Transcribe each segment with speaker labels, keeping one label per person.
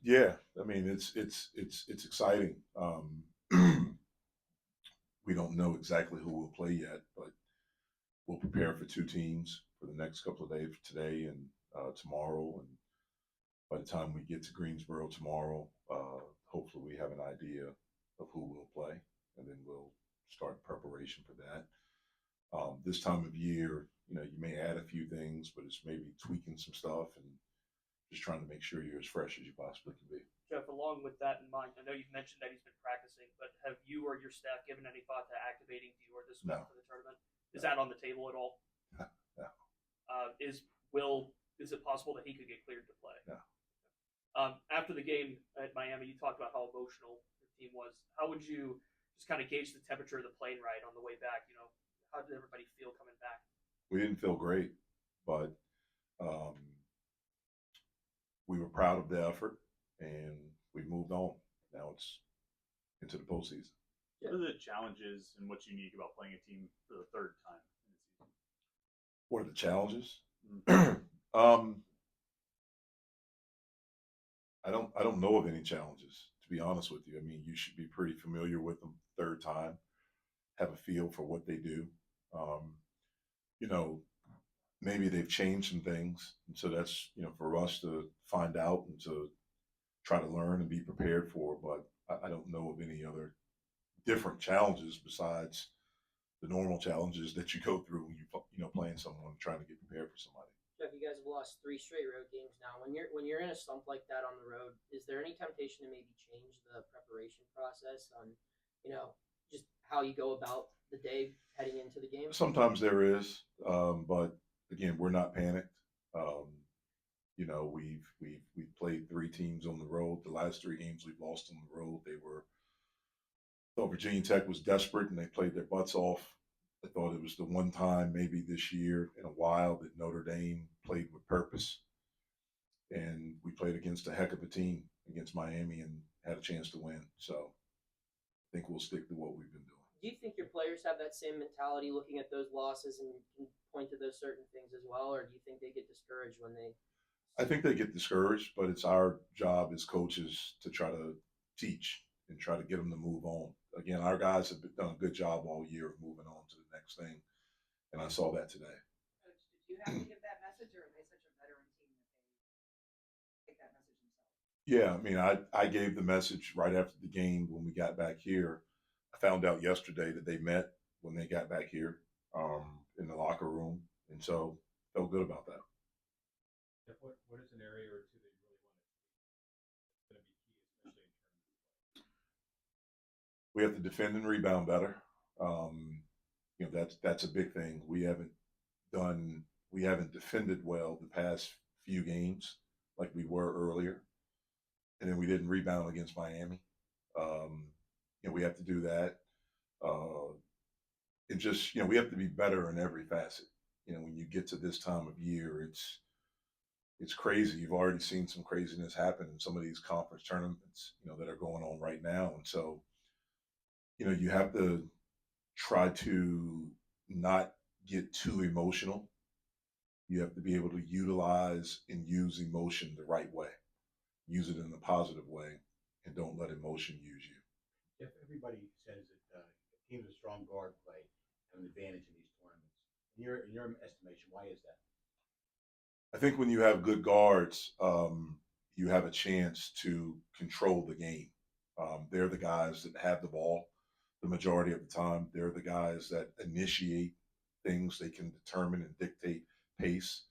Speaker 1: Yeah, I mean it's exciting. We don't know exactly who will play yet, but we'll prepare for two teams for the next couple of days, today and tomorrow. And by the time we get to Greensboro tomorrow, hopefully we have an idea of who will play, and then we'll start preparation for that. This time of year, you may add a few things, but it's maybe tweaking some stuff and just trying to make sure you're as fresh as you possibly can be.
Speaker 2: Jeff, along with that in mind, I know you've mentioned that he's been practicing, but have you or your staff given any thought to activating Dior this week
Speaker 1: No,
Speaker 2: for the tournament? Is
Speaker 1: no,
Speaker 2: that on the table at all?
Speaker 1: no,
Speaker 2: Is it possible that he could get cleared to play?
Speaker 1: no.
Speaker 2: After the game at Miami, you talked about how emotional your team was. How would you just kind of gauge the temperature of the plane ride on the way back? How did everybody feel coming back?
Speaker 1: We didn't feel great, but um, we were proud of the effort, and we moved on. Now it's into the postseason.
Speaker 3: What are the challenges and what's unique about playing a team for the third time in the season?
Speaker 1: What are the challenges?
Speaker 3: Mm-hmm.
Speaker 1: I don't know of any challenges, to be honest with you. I mean, you should be pretty familiar with them third time, have a feel for what they do. Um, you know, maybe they've changed some things, and so that's for us to find out and to try to learn and be prepared for. But I don't know of any other different challenges besides the normal challenges that you go through when you playing someone trying to get prepared for somebody.
Speaker 4: Jeff, you guys have lost 3 straight road games now. When you're in a slump like that on the road, is there any temptation to maybe change the preparation process on, just how you go about the day heading into the game?
Speaker 1: Sometimes there is, but again, we're not panicked. Um, we've played three teams on the road. The last three games we've lost on the road, they were. Thought Virginia Tech was desperate and they played their butts off. I thought it was the one time maybe this year in a while that Notre Dame played with purpose, and we played against a heck of a team against Miami and had a chance to win. So I think we'll stick to what we've been doing.
Speaker 4: Do you think your players have that same mentality looking at those losses and can point to those certain things as well, or do you think they get discouraged when they?
Speaker 1: I think they get discouraged, but it's our job as coaches to try to teach and try to get them to move on. Again, our guys have done a good job all year of moving on to the next thing, and I saw that today.
Speaker 5: Coach, did you have to give that message, or are they such a veteran team that they take that message themselves?
Speaker 1: Yeah, I mean, I gave the message right after the game when we got back here. I found out yesterday that they met when they got back here in the locker room, and so felt good about that.
Speaker 6: What is an area or two that you really want to going to be key, especially in terms of
Speaker 1: We have to defend and rebound better. That's a big thing. We haven't defended well the past few games like we were earlier, and then we didn't rebound against Miami. We have to do that. And just we have to be better in every facet. When you get to this time of year, it's crazy. You've already seen some craziness happen in some of these conference tournaments, that are going on right now. And so, you have to try to not get too emotional. You have to be able to utilize and use emotion the right way, use it in a positive way, and don't let emotion use you.
Speaker 7: Jeff, everybody says that teams with strong guard play have an advantage in these tournaments. In your estimation, why is that?
Speaker 1: I think when you have good guards, you have a chance to control the game. They're the guys that have the ball the majority of the time. They're the guys that initiate things. They can determine and dictate pace.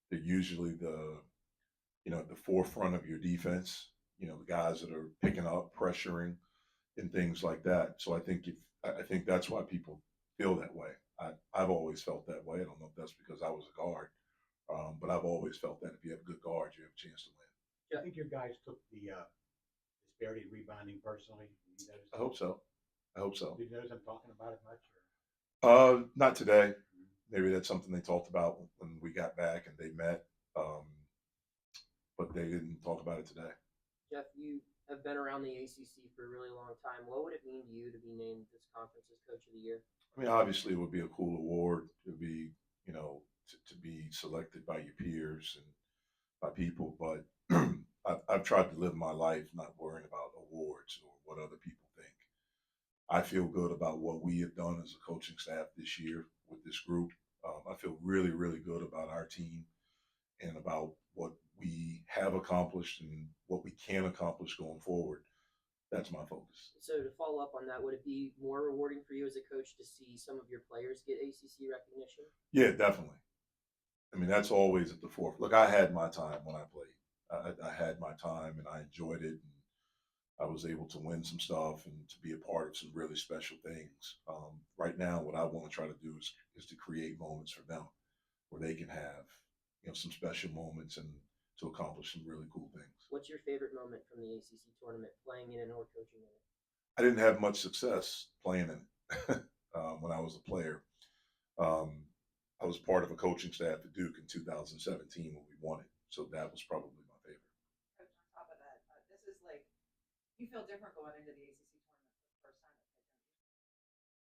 Speaker 1: They're usually at the forefront of your defense. The guys that are picking up, pressuring, and things like that. So I think that's why people feel that way. I've always felt that way. I don't know if that's because I was a guard, but I've always felt that if you have good guards, you have a chance to win.
Speaker 7: Do you think your guys took the disparity in rebounding personally?
Speaker 1: I hope so.
Speaker 7: Did you notice them talking about it much?
Speaker 1: Not today. Maybe that's something they talked about when we got back and they met, but they didn't talk about it today.
Speaker 4: Jeff, you have been around the ACC for a really long time. What would it mean to you to be named this conference's Coach of the Year?
Speaker 1: I mean, obviously, it would be a cool award. It would be, to be selected by your peers and by people. But I've tried to live my life not worrying about awards or what other people think. I feel good about what we have done as a coaching staff this year with this group. I feel really, really good about our team and about what we have accomplished and what we can accomplish going forward. That's my focus.
Speaker 4: So to follow up on that, would it be more rewarding for you as a coach to see some of your players get ACC recognition?
Speaker 1: Yeah, definitely. I mean, that's always at the forefront. Look, I had my time when I played. I had my time and I enjoyed it. And I was able to win some stuff and to be a part of some really special things. Right now, what I want to try to do is to create moments for them where they can have, some special moments and to accomplish some really cool things.
Speaker 4: What's your favorite moment from the ACC tournament, playing in it or coaching in it?
Speaker 1: I didn't have much success playing in it when I was a player. Um, I was part of a coaching staff at Duke in 2017 when we won it, so that was probably my favorite.
Speaker 5: Coach, on top of that, this is like, you feel different going into the ACC tournament for the first time.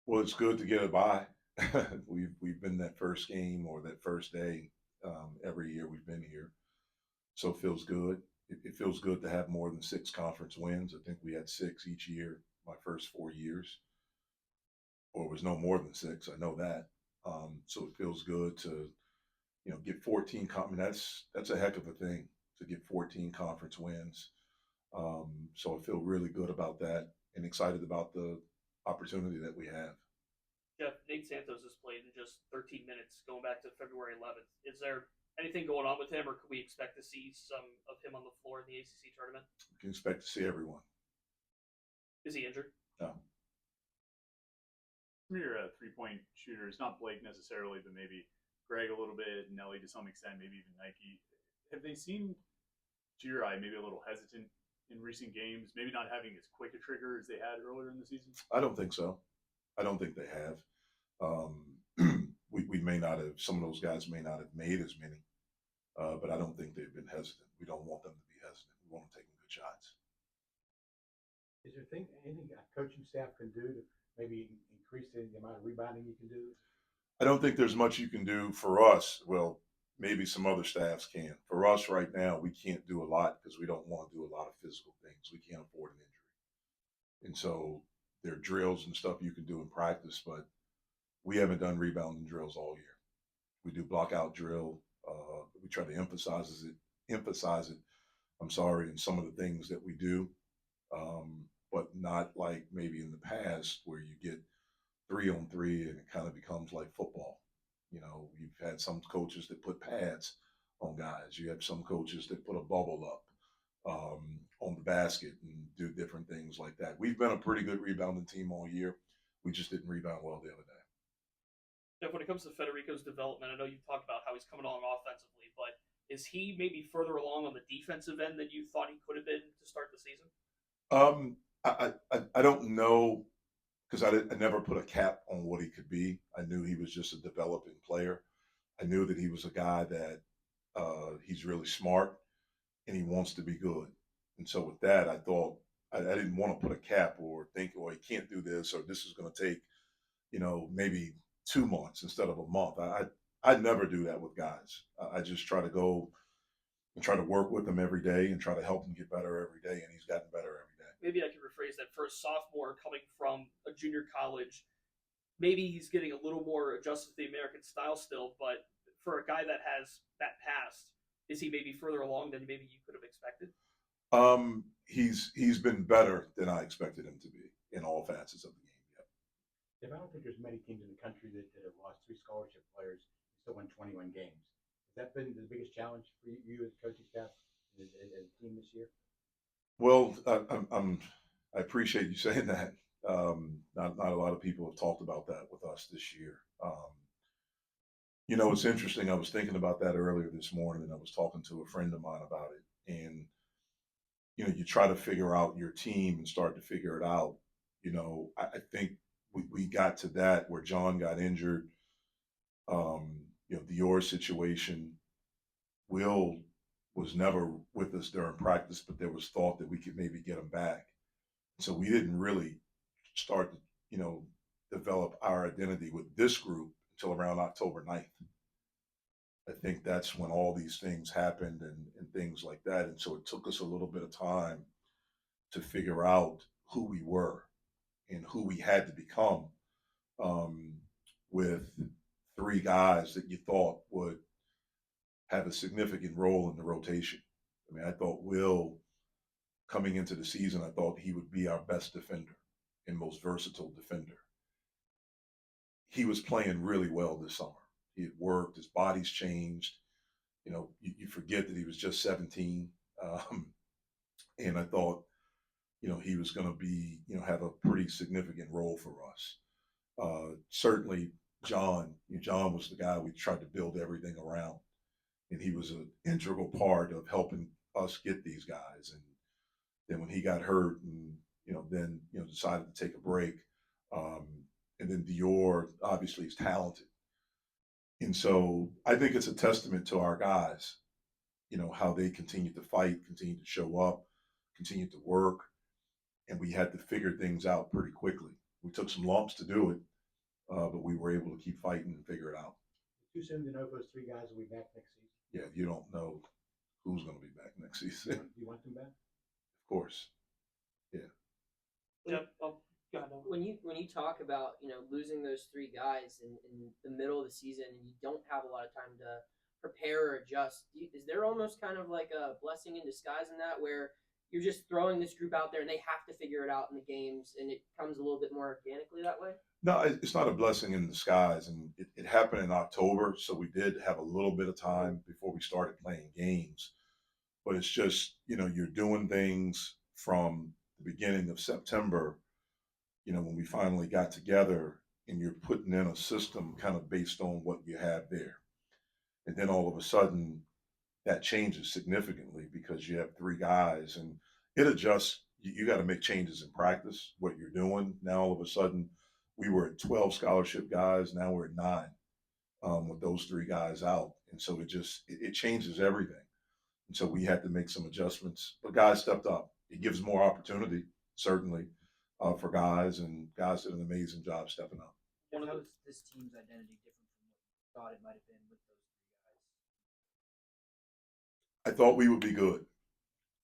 Speaker 1: Well, it's good to get a bye. We've been that first game or that first day every year we've been here, so it feels good. It feels good to have more than 6 conference wins. I think we had 6 each year my first 4 years, or it was no more than 6. I know that. So it feels good to get 14. I mean, that's a heck of a thing to get 14 conference wins. So I feel really good about that and excited about the opportunity that we have.
Speaker 2: Jeff, Nate Santos has played in just 13 minutes going back to February 11th. Is there anything going on with him, or could we expect to see some of him on the floor in the ACC tournament?
Speaker 1: You can expect to see everyone.
Speaker 2: Is he injured?
Speaker 1: No.
Speaker 3: Some of your 3-point shooters, not Blake necessarily, but maybe Greg a little bit, Nelly to some extent, maybe even Nike. Have they seemed, to your eye, maybe a little hesitant in recent games, maybe not having as quick a trigger as they had earlier in the season?
Speaker 1: I don't think so. I don't think they have. We may not have, some of those guys may not have made as many, but I don't think they've been hesitant. We don't want them to be hesitant. We want them taking good shots.
Speaker 7: Is there anything a coaching staff can do to maybe increase the amount of rebounding you can do?
Speaker 1: I don't think there's much you can do for us. Well, maybe some other staffs can. For us right now, we can't do a lot because we don't want to do a lot of physical things. We can't afford an injury. And so there are drills and stuff you can do in practice, but we haven't done rebounding drills all year. We do block out drill. We try to emphasize it. I'm sorry, in some of the things that we do, but not like maybe in the past where you get 3-on-3 and it kind of becomes like football. You've had some coaches that put pads on guys. You have some coaches that put a bubble up on the basket and do different things like that. We've been a pretty good rebounding team all year. We just didn't rebound well the other day.
Speaker 2: Jeff, when it comes to Federico's development, I know you've talked about how he's coming along offensively, but is he maybe further along on the defensive end than you thought he could have been to start the season?
Speaker 1: I don't know because I never put a cap on what he could be. I knew he was just a developing player. I knew that he was a guy that he's really smart and he wants to be good. And so with that, I thought I didn't want to put a cap or think, oh, he can't do this or this is going to take, maybe 2 months instead of a month. I never do that with guys. I just try to go and try to work with him every day and try to help him get better every day. And he's gotten better every day.
Speaker 2: Maybe I can rephrase that. For a sophomore coming from a junior college, maybe he's getting a little more adjusted to the American style still, but for a guy that has that past, is he maybe further along than maybe you could have expected?
Speaker 1: He's been better than I expected him to be in all facets of the game.
Speaker 7: I don't think there's many teams in the country that have lost 3 scholarship players and still won 21 games. Has that been the biggest challenge for you as coaching staff as a team this year?
Speaker 1: Well, I appreciate you saying that. Not a lot of people have talked about that with us this year. It's interesting. I was thinking about that earlier this morning, and I was talking to a friend of mine about it. And you try to figure out your team and start to figure it out. I think we got to that where John got injured. Dior's situation. Will was never with us during practice, but there was thought that we could maybe get him back. So we didn't really start to, develop our identity with this group until around October 9th. I think that's when all these things happened and things like that. And so it took us a little bit of time to figure out who we were and who we had to become, um, with three guys that you thought would have a significant role in the rotation. I mean, I thought Will, coming into the season, I thought he would be our best defender and most versatile defender. He was playing really well this summer. He had worked, his body's changed. You forget that he was just 17. Um, and I thought, he was going to be, have a pretty significant role for us. Certainly, John was the guy we tried to build everything around. And he was an integral part of helping us get these guys. And then when he got hurt and, decided to take a break, um, and then Dior obviously is talented. And so I think it's a testament to our guys, how they continue to fight, continue to show up, continue to work. And we had to figure things out pretty quickly. We took some lumps to do it, but we were able to keep fighting and figure it out.
Speaker 7: Too soon to know if those three guys will be back next season.
Speaker 1: Yeah, you don't know who's going to be back next season.
Speaker 7: Do you want them back?
Speaker 1: Of course.
Speaker 2: Yeah. Oh, God, no.
Speaker 4: When you talk about losing those three guys in the middle of the season and you don't have a lot of time to prepare or adjust, is there almost kind of like a blessing in disguise in that, where you're just throwing this group out there and they have to figure it out in the games and it comes a little bit more organically that way?
Speaker 1: No, it's not a blessing in disguise. And it happened in October. So we did have a little bit of time before we started playing games. But it's just, you're doing things from the beginning of September, when we finally got together, and you're putting in a system kind of based on what you have there. And then all of a sudden, that changes significantly because you have three guys and it adjusts. You got to make changes in practice, what you're doing. Now, all of a sudden, we were at 12 scholarship guys. Now we're at 9, with those three guys out. And so it changes everything. And so we had to make some adjustments, but guys stepped up. It gives more opportunity, certainly, for guys, and guys did an amazing job stepping up.
Speaker 8: How is this team's identity different from what you thought it might have been with those three guys?
Speaker 1: I thought we would be good,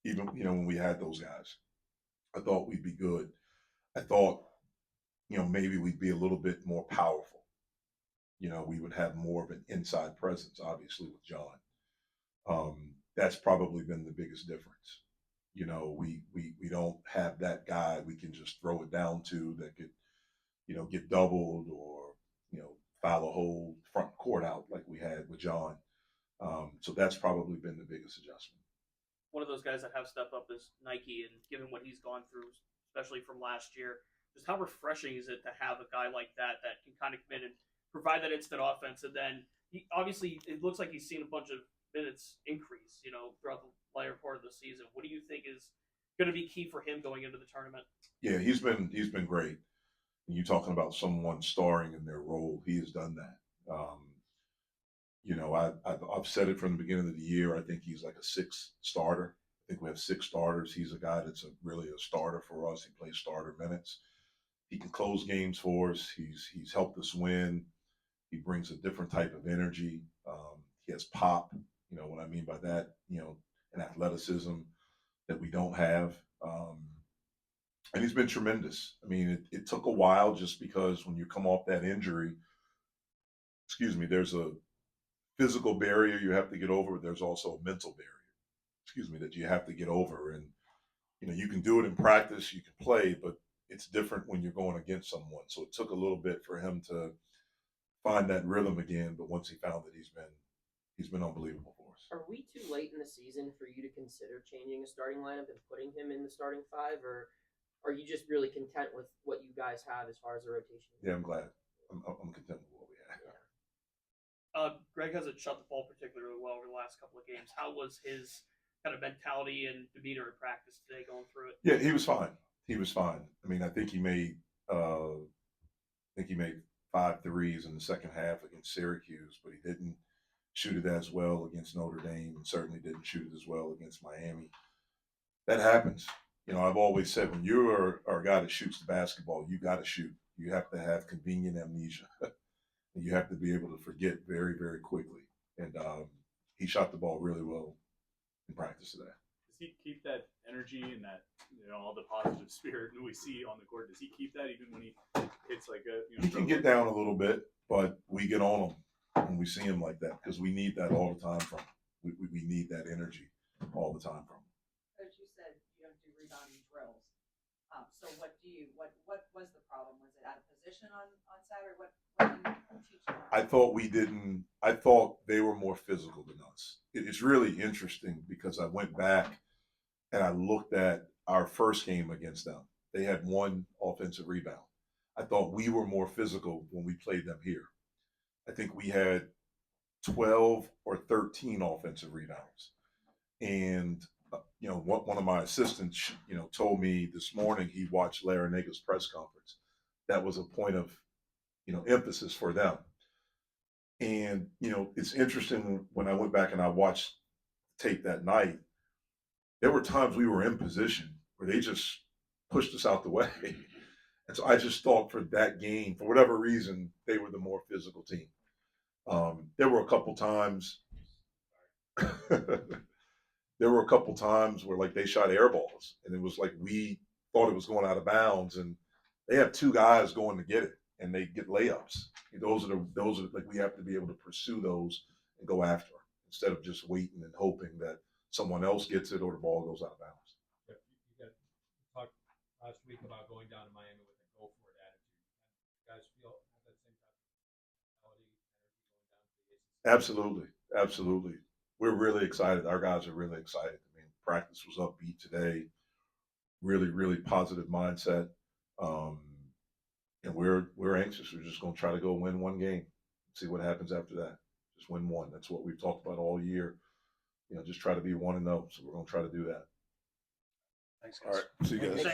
Speaker 1: even when we had those guys. I thought we'd be good. I thought, maybe we'd be a little bit more powerful. We would have more of an inside presence, obviously, with John. That's probably been the biggest difference. We don't have that guy we can just throw it down to that could, get doubled or, foul a whole front court out like we had with John. So that's probably been the biggest adjustment.
Speaker 2: One of those guys that have stepped up is Nike, and given what he's gone through, especially from last year, just how refreshing is it to have a guy like that can kind of come in and provide that instant offense, and then obviously it looks like he's seen a bunch of minutes increase, throughout the later part of the season. What do you think is going to be key for him going into the tournament?
Speaker 1: Yeah, he's been great. And you talking about someone starring in their role, he has done that. I've said it from the beginning of the year. I think he's like a 6 starter. I think we have 6 starters. He's a guy that's really a starter for us. He plays starter minutes. He can close games for us. He's helped us win. He brings a different type of energy. He has pop. What I mean by that, an athleticism that we don't have. And he's been tremendous. I mean, it took a while just because when you come off that injury, there's a physical barrier you have to get over. There's also a mental barrier, that you have to get over. And, you can do it in practice, you can play, but it's different when you're going against someone. So it took a little bit for him to find that rhythm again. But once he found it, he's been unbelievable for us.
Speaker 4: Are we too late in the season for you to consider changing a starting lineup and putting him in the starting 5, or are you just really content with what you guys have as far as the rotation?
Speaker 1: Yeah, I'm glad. I'm content with what we have.
Speaker 2: Greg hasn't shot the ball particularly well over the last couple of games. How was his kind of mentality and demeanor in practice today going through it?
Speaker 1: Yeah, he was fine. I mean, I think he made 5 threes in the second half against Syracuse, but he didn't shoot it as well against Notre Dame, and certainly didn't shoot it as well against Miami. That happens. I've always said when you are a guy that shoots the basketball, you got to shoot. You have to have convenient amnesia. And you have to be able to forget very, very quickly. And he shot the ball really well in practice today.
Speaker 3: Does he keep that energy and that all the positive spirit that we see on the court? Does he keep that even when he hits like a
Speaker 1: He can get down a little bit, but we get on him when we see him like that because we need that all the time from him. We need that energy all the time from him.
Speaker 5: Coach, you said you don't do rebounding drills. So what was the problem? Was it out of position on Saturday? What did you teach them?
Speaker 1: I thought we didn't. I thought they were more physical than us. It's really interesting because I went back and I looked at our first game against them. They had 1 offensive rebound. I thought we were more physical when we played them here. I think we had 12 or 13 offensive rebounds. And, one of my assistants, told me this morning he watched Larinaga's press conference. That was a point of, emphasis for them. And, it's interesting when I went back and I watched tape that night, there were times we were in position where they just pushed us out the way. And so I just thought for that game, for whatever reason, they were the more physical team. There were a couple times where like they shot air balls and it was like we thought it was going out of bounds and they have 2 guys going to get it and they get layups. Those are like we have to be able to pursue those and go after them instead of just waiting and hoping that someone else gets it or the ball goes out of bounds.
Speaker 6: You talked last week about going down to Miami with a go for it attitude. You guys feel have that same type of mentality, energy going down to the ACC?
Speaker 1: Absolutely. Absolutely. We're really excited. Our guys are really excited. I mean, practice was upbeat today. Really, really positive mindset. And we're anxious. We're just going to try to go win 1 game. See what happens after that. Just win 1. That's what we've talked about all year. Just try to be 1-0. So we're going to try to do that.
Speaker 7: Thanks,
Speaker 1: All
Speaker 7: guys.
Speaker 1: right. See you guys.